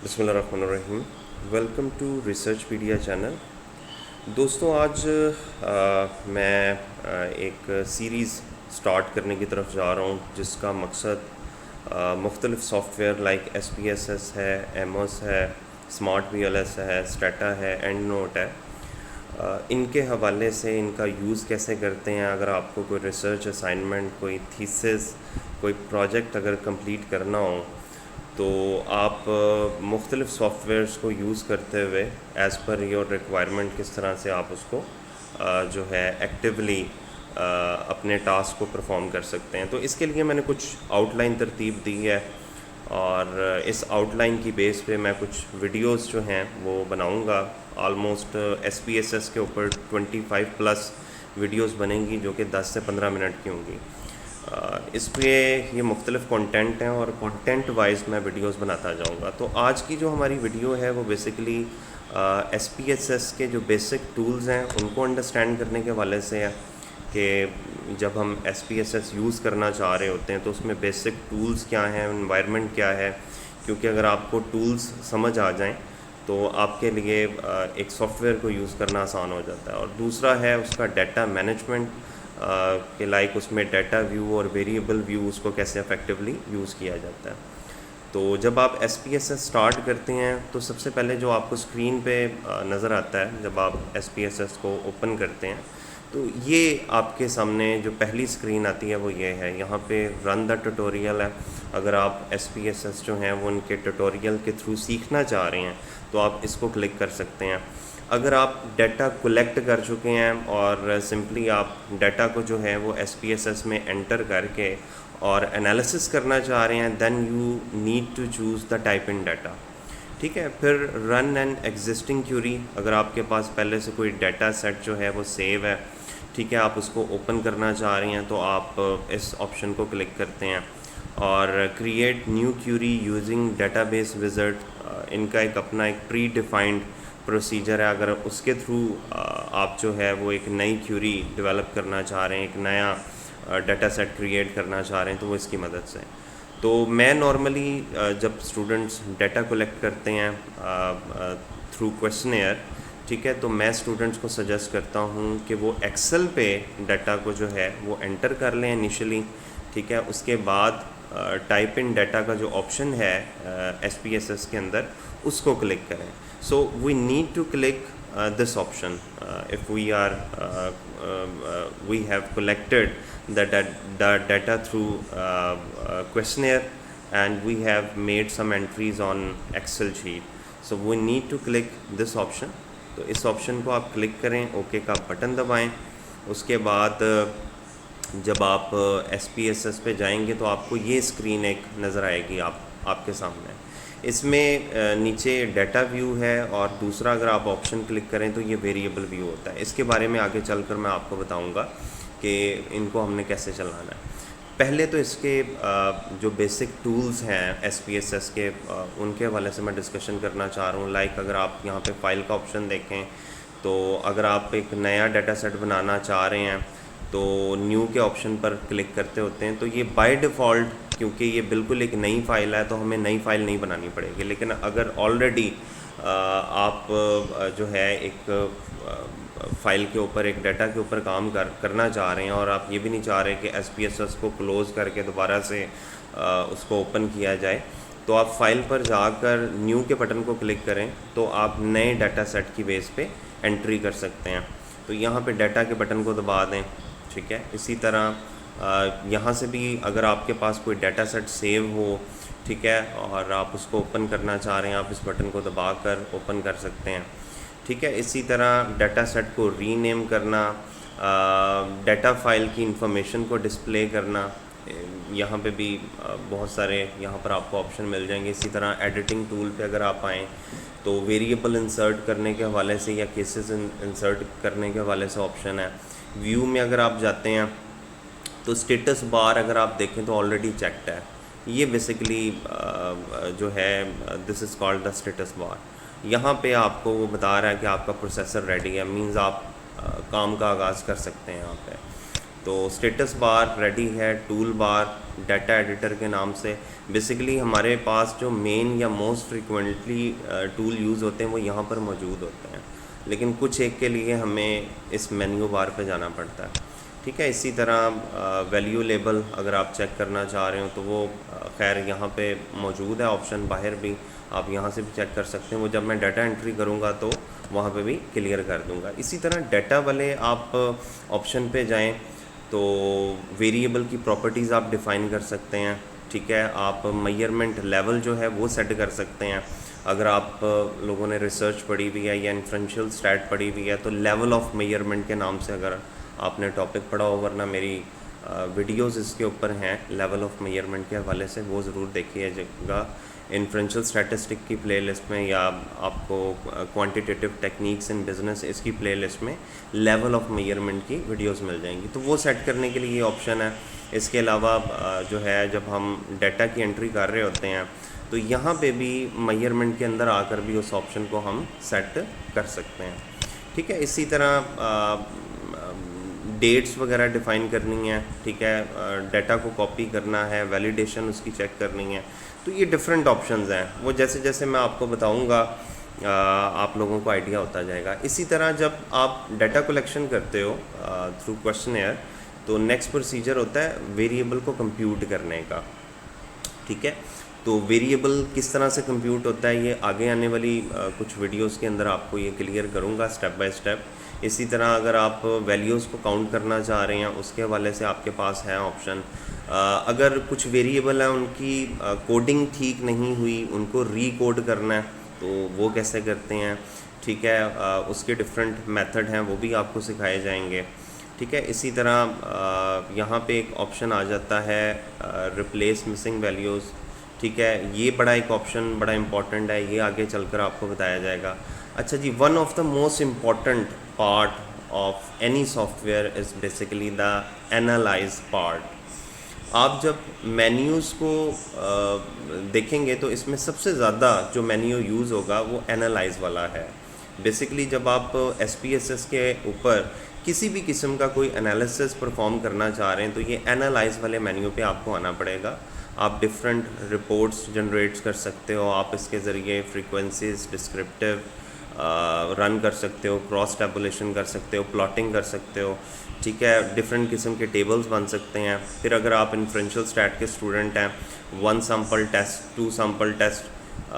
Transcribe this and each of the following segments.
بسم اللہ الرحمن الرحیم. Welcome to Researchpedia channel. دوستوں آج میں ایک سیریز سٹارٹ کرنے کی طرف جا رہا ہوں جس کا مقصد مختلف soft where like S P S S ہے، ایموس ہے، اسمارٹ وی ایل ایس ہے، اسٹیٹا ہے، اینڈ نوٹ ہے. ان کے حوالے سے ان کا یوز کیسے کرتے ہیں. اگر آپ کو کوئی ریسرچ اسائنمنٹ، کوئی تھیسس، کوئی پروجیکٹ اگر کمپلیٹ کرنا ہو تو آپ مختلف سافٹ ویئرس کو یوز کرتے ہوئے ایز پر یور ریکوائرمنٹ کس طرح سے آپ اس کو جو ہے ایکٹیولی اپنے ٹاسک کو پرفارم کر سکتے ہیں. تو اس کے لیے میں نے کچھ آؤٹ لائن ترتیب دی ہے اور اس آؤٹ لائن کی بیس پہ میں کچھ ویڈیوز جو ہیں وہ بناؤں گا. Almost S P S S کے اوپر 25+ ویڈیوز بنیں گی جو کہ 10 سے 15 منٹ کی ہوں گی. اس پہ یہ مختلف کنٹینٹ ہیں اور کنٹینٹ وائز میں ویڈیوز بناتا جاؤں گا. تو آج کی جو ہماری ویڈیو ہے وہ basically S P S S کے جو بیسک ٹولز ہیں ان کو انڈرسٹینڈ کرنے کے حوالے سے ہے کہ جب ہم S P S S use کرنا چاہ رہے ہوتے ہیں تو اس میں بیسک ٹولز کیا ہیں، انوائرمنٹ کیا ہے. کیونکہ اگر آپ کو ٹولز سمجھ آ جائیں تو آپ کے لیے ایک سافٹ ویئر کو یوز کرنا آسان ہو جاتا ہے. اور دوسرا ہے اس کا ڈیٹا مینجمنٹ کہ لائک اس میں ڈیٹا ویو اور ویریبل ویو اس کو کیسے افیکٹولی یوز کیا جاتا ہے. تو جب آپ S P S S start کرتے ہیں تو سب سے پہلے جو آپ کو اسکرین پہ نظر آتا ہے جب آپ ایس پی ایس ایس کو اوپن کرتے ہیں تو یہ آپ کے سامنے جو پہلی اسکرین آتی ہے وہ یہ ہے. یہاں پہ رن دا ٹیوٹوریل ہے. اگر آپ ایس پی ایس ایس جو ہیں وہ ان کے ٹیوٹوریل کے تھرو سیکھنا چاہ رہے ہیں تو آپ اس کو کلک کر سکتے ہیں. اگر آپ ڈیٹا کلیکٹ کر چکے ہیں اور سمپلی آپ ڈیٹا کو جو ہے وہ ایس پی ایس ایس میں انٹر کر کے اور انالیسس کرنا چاہ رہے ہیں then you need to choose the type in data. ٹھیک ہے. پھر رن این ایگزسٹنگ کیوری. اگر آپ کے پاس پہلے سے کوئی ڈیٹا سیٹ جو ہے وہ سیو ہے، ٹھیک ہے، آپ اس کو اوپن کرنا چاہ رہے ہیں تو آپ اس آپشن کو کلک کرتے ہیں. اور create new query using database wizard. ان کا ایک اپنا ایک پری ڈیفائنڈ پروسیجر ہے. اگر اس کے تھرو آپ جو ہے وہ ایک نئی کیوری ڈیولپ کرنا چاہ رہے ہیں، ایک نیا ڈیٹا سیٹ کریٹ کرنا چاہ رہے ہیں تو وہ اس کی مدد سے. تو میں نارملی جب اسٹوڈنٹس ڈیٹا کلیکٹ کرتے ہیں تھرو کویسچنیئر، ٹھیک ہے، تو میں اسٹوڈنٹس کو سجیسٹ کرتا ہوں کہ وہ ایکسل پہ ڈیٹا کو جو ہے وہ انٹر کر لیں انیشلی. ٹھیک ہے. اس کے بعد ٹائپ ان ڈیٹا کا جو آپشن ہے ایس پی ایس ایس کے اندر اس کو کلک کریں. So we need to click this option if we have collected the data through questionnaire and we have made some entries on Excel sheet. So we need to click this option. تو اس option کو آپ click کریں، okay کا button دبائیں. اس کے بعد جب آپ S P S S پہ جائیں گے تو آپ کو یہ اسکرین ایک نظر آئے گی آپ کے سامنے. اس میں نیچے ڈیٹا ویو ہے اور دوسرا اگر آپ آپشن کلک کریں تو یہ ویریبل ویو ہوتا ہے. اس کے بارے میں آگے چل کر میں آپ کو بتاؤں گا کہ ان کو ہم نے کیسے چلانا ہے. پہلے تو اس کے جو بیسک ٹولز ہیں ایس پی ایس ایس کے ان کے حوالے سے میں ڈسکشن کرنا چاہ رہا ہوں. لائک اگر آپ یہاں پہ فائل کا آپشن دیکھیں تو اگر آپ ایک نیا ڈیٹا سیٹ بنانا چاہ رہے ہیں تو نیو کے آپشن پر کلک کرتے ہوتے ہیں. تو یہ بائی ڈیفالٹ کیونکہ یہ بالکل ایک نئی فائل ہے تو ہمیں نئی فائل نہیں بنانی پڑے گی. لیکن اگر آلریڈی آپ جو ہے ایک فائل کے اوپر، ایک ڈیٹا کے اوپر کام کرنا چاہ رہے ہیں اور آپ یہ بھی نہیں چاہ رہے کہ ایس پی ایس ایس کو کلوز کر کے دوبارہ سے اس کو اوپن کیا جائے، تو آپ فائل پر جا کر نیو کے بٹن کو کلک کریں تو آپ نئے ڈیٹا سیٹ کی بیس پہ انٹری کر سکتے ہیں. تو یہاں پہ ڈیٹا کے بٹن کو دبا دیں. ٹھیک ہے. اسی طرح یہاں سے بھی اگر آپ کے پاس کوئی ڈیٹا سیٹ سیو ہو، ٹھیک ہے، اور آپ اس کو اوپن کرنا چاہ رہے ہیں، آپ اس بٹن کو دبا کر اوپن کر سکتے ہیں. ٹھیک ہے. اسی طرح ڈیٹا سیٹ کو ری نیم کرنا، ڈیٹا فائل کی انفارمیشن کو ڈسپلے کرنا، یہاں پہ بھی بہت سارے یہاں پر آپ کو آپشن مل جائیں گے. اسی طرح ایڈیٹنگ ٹول پہ اگر آپ آئیں تو ویریبل انسرٹ کرنے کے حوالے سے یا کیسز انسرٹ کرنے کے حوالے سے آپشن ہے. ویو میں اگر آپ جاتے ہیں تو اسٹیٹس بار اگر آپ دیکھیں تو آلریڈی چیکڈ ہے. یہ بیسیکلی جو ہے دس از کالڈ دا اسٹیٹس بار. یہاں پہ آپ کو وہ بتا رہا ہے کہ آپ کا پروسیسر ریڈی ہے، مینز آپ کام کا آغاز کر سکتے ہیں یہاں پہ. تو اسٹیٹس بار ریڈی ہے، ٹول بار ڈیٹا ایڈیٹر کے نام سے. بیسیکلی ہمارے پاس جو مین یا موسٹ فریکوینٹلی ٹول یوز ہوتے ہیں وہ یہاں پر موجود ہوتے ہیں، لیکن کچھ ایک کے لیے ہمیں اس مینیو بار پہ جانا پڑتا ہے. ٹھیک ہے. اسی طرح ویلیو لیبل اگر آپ چیک کرنا چاہ رہے ہو تو وہ خیر یہاں پہ موجود ہے آپشن، باہر بھی آپ یہاں سے بھی چیک کر سکتے ہیں. وہ جب میں ڈیٹا انٹری کروں گا تو وہاں پہ بھی کلیئر کر دوں گا. اسی طرح ڈیٹا والے آپ آپشن پہ جائیں تو ویریبل کی پراپرٹیز آپ ڈیفائن کر سکتے ہیں. ٹھیک ہے. آپ میئرمنٹ لیول جو ہے وہ سیٹ کر سکتے ہیں. اگر آپ لوگوں نے ریسرچ پڑھی ہوئی ہے یا انفرینشیل اسٹیٹ پڑھی ہوئی ہے تو لیول آف میئرمنٹ کے نام سے اگر آپ نے ٹاپک پڑھا ہو، ورنہ میری ویڈیوز اس کے اوپر ہیں لیول آف میئرمنٹ کے حوالے سے، وہ ضرور دیکھیے گا. انفرینشیل اسٹیٹسٹک کی پلے لسٹ میں یا آپ کو کوانٹیٹیو ٹیکنیکس ان بزنس اس کی پلے لسٹ میں لیول آف میئرمنٹ کی ویڈیوز مل جائیں گی. تو وہ سیٹ کرنے کے لیے یہ آپشن ہے. اس کے علاوہ جو ہے جب ہم ڈیٹا کی انٹری کر رہے ہوتے ہیں تو یہاں پہ بھی میئرمنٹ کے اندر آ کر بھی اس آپشن کو ہم سیٹ کر سکتے ہیں. ٹھیک ہے. اسی طرح ڈیٹس وغیرہ ڈیفائن کرنی ہے. ٹھیک ہے. ڈیٹا کو کاپی کرنا ہے، ویلیڈیشن اس کی چیک کرنی ہے. تو یہ ڈفرینٹ آپشنز ہیں. وہ جیسے جیسے میں آپ کو بتاؤں گا آپ لوگوں کو آئیڈیا ہوتا جائے گا. اسی طرح جب آپ ڈیٹا کلیکشن کرتے ہو تھرو کویشچنیئر تو نیکسٹ پروسیجر ہوتا ہے ویریبل کو کمپیوٹ کرنے کا. ٹھیک ہے. تو ویریبل کس طرح سے کمپیوٹ ہوتا ہے یہ آگے آنے والی کچھ ویڈیوز کے اندر آپ کو یہ کلیئر کروں گا اسٹیپ بائی اسٹیپ. اسی طرح اگر آپ ویلیوز کو کاؤنٹ کرنا چاہ رہے ہیں اس کے حوالے سے آپ کے پاس ہے آپشن. اگر کچھ ویریبل ہیں ان کی کوڈنگ ٹھیک نہیں ہوئی، ان کو ری کوڈ کرنا ہے تو وہ کیسے کرتے ہیں. ٹھیک ہے. اس کے ڈفرینٹ میتھڈ ہیں، وہ بھی آپ کو سکھائے جائیں گے. ٹھیک ہے. اسی طرح یہاں پہ ایک آپشن آ جاتا ہے ریپلیس مسنگ ویلیوز. ٹھیک ہے. یہ بڑا ایک آپشن بڑا امپورٹنٹ ہے، یہ آگے چل کر آپ کو بتایا جائے گا. اچھا جی، one of the most important part of any software is basically the analyse part. آپ جب مینیوز کو دیکھیں گے تو اس میں سب سے زیادہ جو مینیو یوز ہوگا وہ اینالائز والا ہے. بیسیکلی جب آپ ایس پی ایس ایس کے اوپر کسی بھی قسم کا کوئی انالیسس پرفارم کرنا چاہ رہے ہیں تو یہ اینالائز والے مینیو پہ آپ کو آنا پڑے گا. آپ ڈفرینٹ رپورٹس جنریٹ کر سکتے ہو، آپ اس کے ذریعے فریکوینسیز ڈسکرپٹیو رن کر سکتے ہو، کراس ٹیبولیشن کر سکتے ہو، پلاٹنگ کر سکتے ہو. ٹھیک ہے. ڈفرینٹ قسم کے ٹیبلز بن سکتے ہیں. پھر اگر آپ انفرینشیل اسٹیٹ کے اسٹوڈنٹ ہیں، 1 sample test, 2 sample test,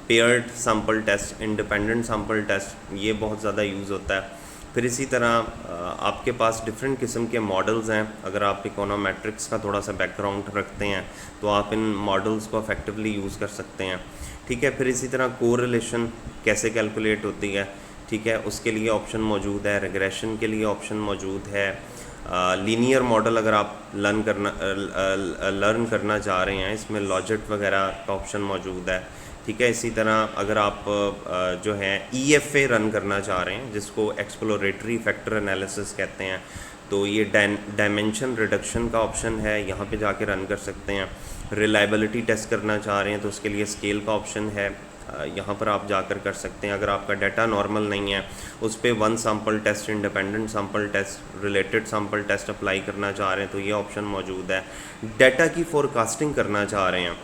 paired sample test, independent sample test, یہ بہت زیادہ یوز ہوتا ہے. پھر اسی طرح آپ کے پاس ڈفرینٹ قسم کے ماڈلز ہیں. اگر آپ اکونومیٹرکس کا تھوڑا سا بیک گراؤنڈ رکھتے ہیں تو آپ ان ماڈلز کو افیکٹولی یوز کر سکتے ہیں. ٹھیک ہے. پھر اسی طرح کوریلیشن کیسے کیلکولیٹ ہوتی ہے. ٹھیک ہے. اس کے لیے آپشن موجود ہے. ریگریشن کے لیے آپشن موجود ہے. لینئر ماڈل اگر آپ لرن کرنا چاہ رہے ہیں، اس میں لاجٹ وغیرہ کا آپشن موجود ہے. ٹھیک ہے. اسی طرح اگر آپ جو ہے ای ایف اے رن کرنا چاہ رہے ہیں جس کو ایکسپلوریٹری فیکٹر انالیسس کہتے ہیں، تو یہ ڈائمینشن ریڈکشن کا آپشن ہے، یہاں پہ جا کے رن کر سکتے ہیں. ریلائبلٹی ٹیسٹ کرنا چاہ رہے ہیں تو اس کے لیے اسکیل کا آپشن ہے، یہاں پر آپ جا کر سکتے ہیں. اگر آپ کا ڈیٹا نارمل نہیں ہے اس پہ 1 sample test, independent sample test, related sample test apply کرنا چاہ رہے ہیں تو یہ آپشن موجود ہے. ڈیٹا کی فورکاسٹنگ کرنا چاہ رہے ہیں،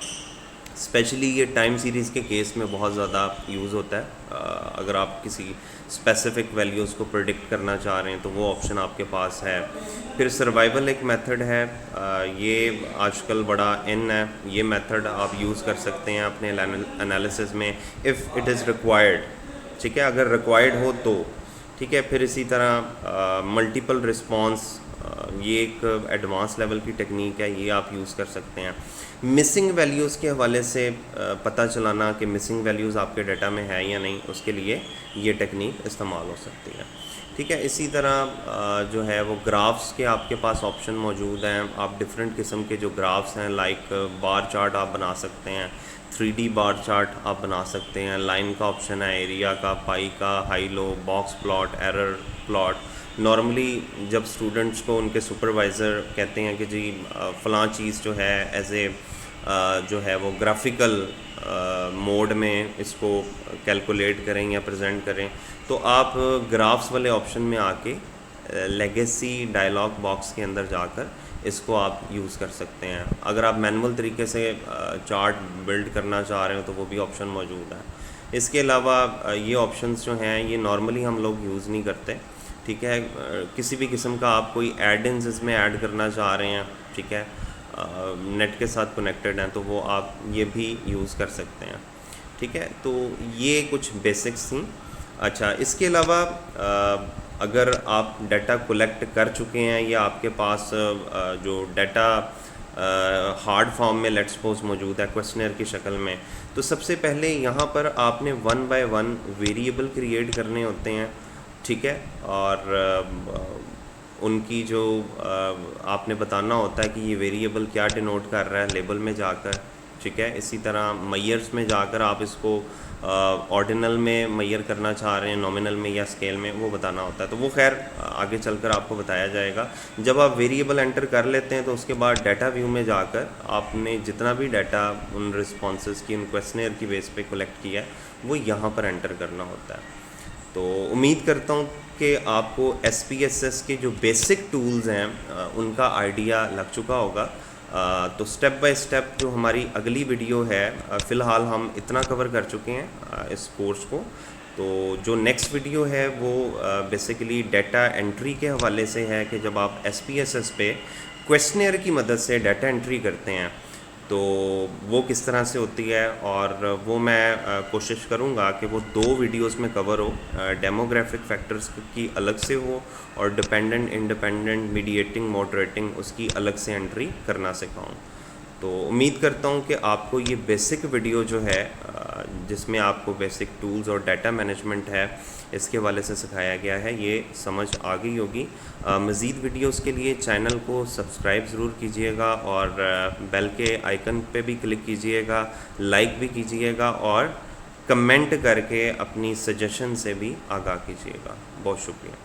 اسپیشلی یہ ٹائم سیریز کے کیس میں بہت زیادہ یوز ہوتا ہے. اگر آپ کسی اسپیسیفک ویلیوز کو پرڈکٹ کرنا چاہ رہے ہیں تو وہ آپشن آپ کے پاس ہے. پھر سروائیول ایک میتھڈ ہے، یہ آج کل بڑا ان ہے. یہ میتھڈ آپ یوز کر سکتے ہیں اپنے انالیسز میں اف اٹ از ریکوائرڈ. ٹھیک ہے. اگر ریکوائرڈ ہو تو. ٹھیک ہے. پھر اسی طرح ملٹیپل رسپانس، یہ ایک ایڈوانس لیول کی ٹیکنیک ہے، یہ آپ یوز کر سکتے ہیں. مسنگ ویلیوز کے حوالے سے پتہ چلانا کہ مسنگ ویلیوز آپ کے ڈیٹا میں ہے یا نہیں، اس کے لیے یہ ٹیکنیک استعمال ہو سکتی ہے. ٹھیک ہے. اسی طرح جو ہے وہ گرافس کے آپ کے پاس آپشن موجود ہیں. آپ ڈفرینٹ قسم کے جو گرافس ہیں لائک بار چارٹ آپ بنا سکتے ہیں، 3D بار چارٹ آپ بنا سکتے ہیں. لائن کا آپشن ہے، ایریا کا، پائی کا، high low, box plot, error plot. Normally جب اسٹوڈنٹس کو ان کے سپروائزر کہتے ہیں کہ جی فلاں چیز جو ہے ایز اے جو ہے وہ گرافیکل موڈ میں اس کو کیلکولیٹ کریں یا پریزنٹ کریں، تو آپ گرافس والے آپشن میں آ کے لیگیسی ڈائلاگ باکس کے اندر جا کر اس کو آپ یوز کر سکتے ہیں. اگر آپ مینول طریقے سے چارٹ بلڈ کرنا چاہ رہے ہیں تو وہ بھی آپشن موجود ہے. اس کے علاوہ یہ آپشنس جو ہیں یہ نارملی ہم لوگ یوز نہیں کرتے. ٹھیک ہے, کسی بھی قسم کا آپ کوئی ایڈ انز اس میں ایڈ کرنا چاہ رہے ہیں, ٹھیک ہے, نیٹ کے ساتھ کنیکٹڈ ہیں, تو وہ آپ یہ بھی یوز کر سکتے ہیں. ٹھیک ہے, تو یہ کچھ بیسکس تھیں. اچھا, اس کے علاوہ اگر آپ ڈیٹا کولیکٹ کر چکے ہیں یا آپ کے پاس جو ڈیٹا ہارڈ فارم میں لیٹ سپوز موجود ہے کویسچنر کی شکل میں, تو سب سے پہلے یہاں پر آپ نے 1 بائی 1 ویریبل کریٹ کرنے ہوتے ہیں. ٹھیک ہے, اور ان کی جو آپ نے بتانا ہوتا ہے کہ یہ ویریبل کیا ڈینوٹ کر رہا ہے لیبل میں جا کر. ٹھیک ہے, اسی طرح میئرس میں جا کر آپ اس کو آرڈینل میں میئر کرنا چاہ رہے ہیں, نومینل میں یا اسکیل میں, وہ بتانا ہوتا ہے. تو وہ خیر آگے چل کر آپ کو بتایا جائے گا. جب آپ ویریبل انٹر کر لیتے ہیں تو اس کے بعد ڈیٹا ویو میں جا کر آپ نے جتنا بھی ڈیٹا ان رسپانسز کی, ان کویسچنر کی بیس پہ کلیکٹ کیا ہے وہ یہاں پر انٹر کرنا ہوتا ہے. تو امید کرتا ہوں کہ آپ کو ایس پی ایس ایس کے جو بیسک ٹولز ہیں ان کا آئیڈیا لگ چکا ہوگا. تو سٹیپ بائی سٹیپ جو ہماری اگلی ویڈیو ہے, فی الحال ہم اتنا کور کر چکے ہیں اس کورس کو. تو جو نیکسٹ ویڈیو ہے وہ بیسیکلی ڈیٹا انٹری کے حوالے سے ہے کہ جب آپ ایس پی ایس ایس پہ کویسچنر کی مدد سے ڈیٹا انٹری کرتے ہیں تو وہ کس طرح سے ہوتی ہے, اور وہ میں کوشش کروں گا کہ وہ 2 ویڈیوز میں کور ہو. ڈیموگرافک فیکٹرز کی الگ سے ہو اور ڈپینڈنٹ انڈیپینڈنٹ میڈیٹنگ ماڈریٹنگ اس کی الگ سے انٹری کرنا سکھاؤں. تو امید کرتا ہوں کہ آپ کو یہ بیسک ویڈیو جو ہے جس میں آپ کو بیسک ٹولز اور ڈیٹا مینجمنٹ ہے اس کے حوالے سے سکھایا گیا ہے, یہ سمجھ آ گئی ہوگی. مزید ویڈیوز کے لیے چینل کو سبسکرائب ضرور کیجئے گا اور بیل کے آئیکن پہ بھی کلک کیجئے گا, لائک بھی کیجئے گا اور کمنٹ کر کے اپنی سجیشن سے بھی آگاہ کیجئے گا. بہت شکریہ.